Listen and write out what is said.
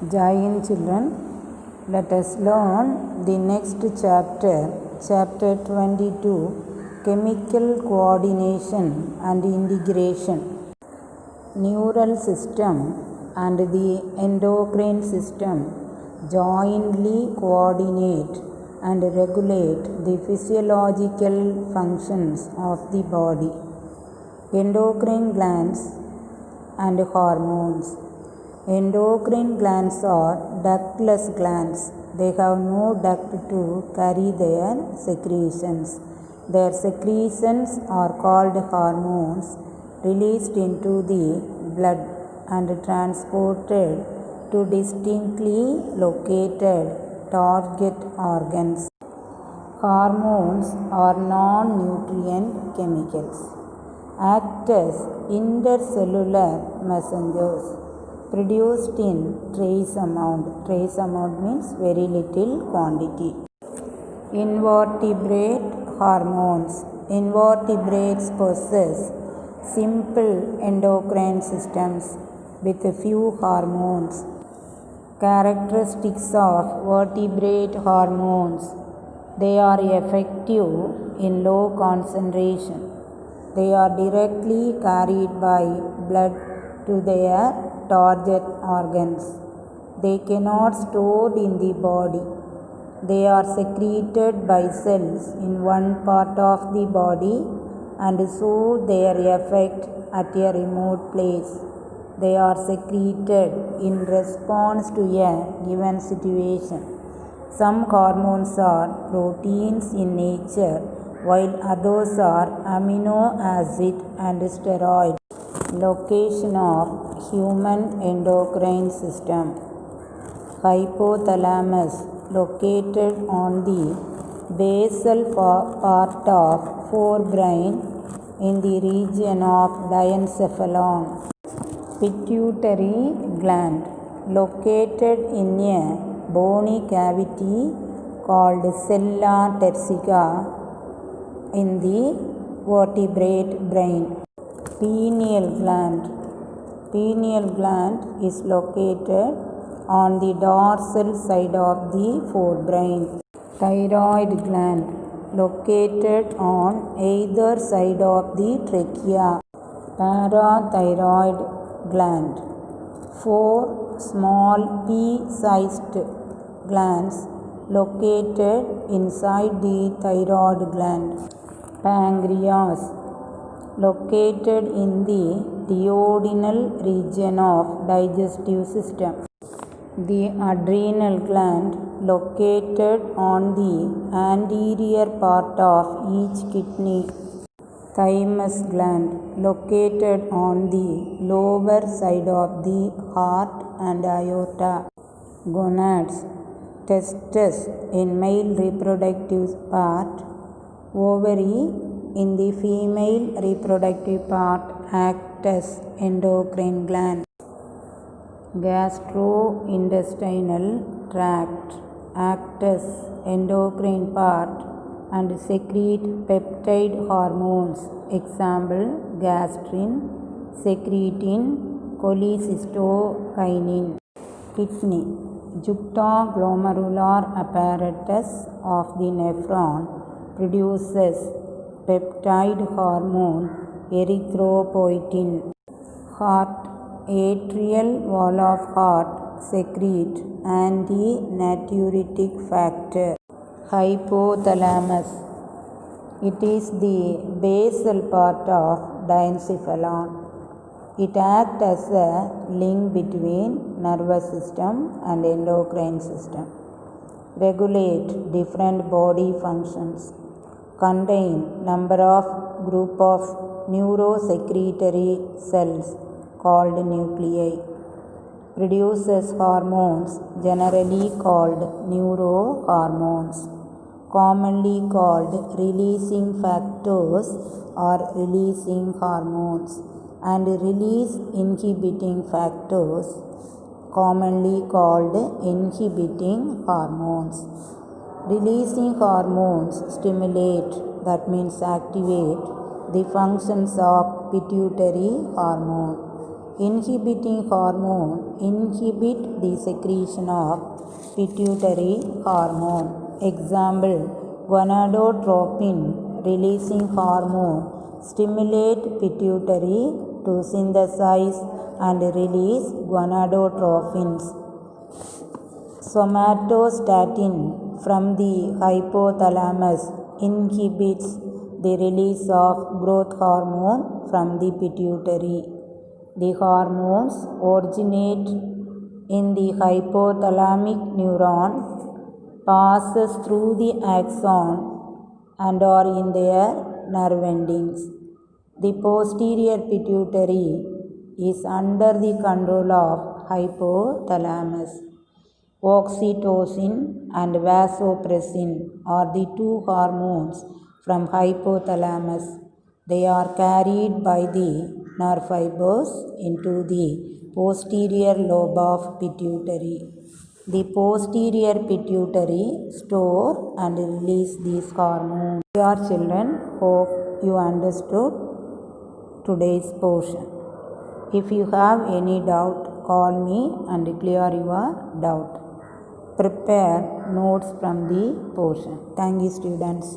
Jai Hind children, let us learn the next chapter, chapter 22, chemical coordination and integration. Neural system and the endocrine system jointly coordinate and regulate the physiological functions of the body. Endocrine glands and hormones. Endocrine glands are ductless glands. They have no duct to carry their secretions. Their secretions are called hormones, released into the blood and transported to distinctly located target organs. Hormones are non-nutrient chemicals, act as intercellular messengers, produced in trace amount. Trace amount means very little quantity. Invertebrate hormones. Invertebrates possess simple endocrine systems with a few hormones. Characteristics of vertebrate hormones. They are effective in low concentration. They are directly carried by blood to their target organs. They cannot store in the body. They are secreted by cells in one part of the body and show their effect at a remote place. They are secreted in response to a given situation. Some hormones are proteins in nature, while others are amino acid and steroid. Location of human endocrine system. Hypothalamus, located on the basal part of forebrain in the region of diencephalon. Pituitary gland, located in a bony cavity called sella turcica in the vertebrate brain. Pineal gland. Pineal gland is located on the dorsal side of the forebrain. Thyroid gland, located on either side of the trachea. Parathyroid gland. 4 small pea-sized glands located inside the thyroid gland. Pancreas, located in the duodenal region of digestive system. The adrenal gland, located on the anterior part of each kidney. Thymus gland, located on the lower side of the heart and aorta. Gonads, testes in male reproductive part. Ovary in the female reproductive part act as endocrine gland. Gastrointestinal tract act as endocrine part and secrete peptide hormones. Example: gastrin, secretin, cholecystokinin. Kidney. Juxtaglomerular apparatus of the nephron produces peptide hormone erythropoietin. Heart. Atrial wall of heart secrete anti-natriuretic factor. Hypothalamus. It is the basal part of diencephalon. It acts as a link between nervous system and endocrine system. Regulate different body functions. Contain number of group of neurosecretory cells called nuclei. Produces hormones generally called neurohormones, commonly called releasing factors or releasing hormones, and release inhibiting factors, commonly called inhibiting hormones. Releasing hormones stimulate, that means activate, the functions of pituitary hormone. Inhibiting hormone inhibit the secretion of pituitary hormone. Example, gonadotropin releasing hormone stimulate pituitary to synthesize and release gonadotrophins. Somatostatin from the hypothalamus inhibits the release of growth hormone from the pituitary. The hormones originate in the hypothalamic neuron, passes through the axon and are in their nerve endings. The posterior pituitary is under the control of hypothalamus. Oxytocin and vasopressin are the two hormones from hypothalamus. They are carried by the nerve fibers into the posterior lobe of pituitary. The posterior pituitary store and release these hormones. Dear children, hope you understood today's portion. If you have any doubt, call me and clear your doubt. Prepare notes from the portion. Thank you, students.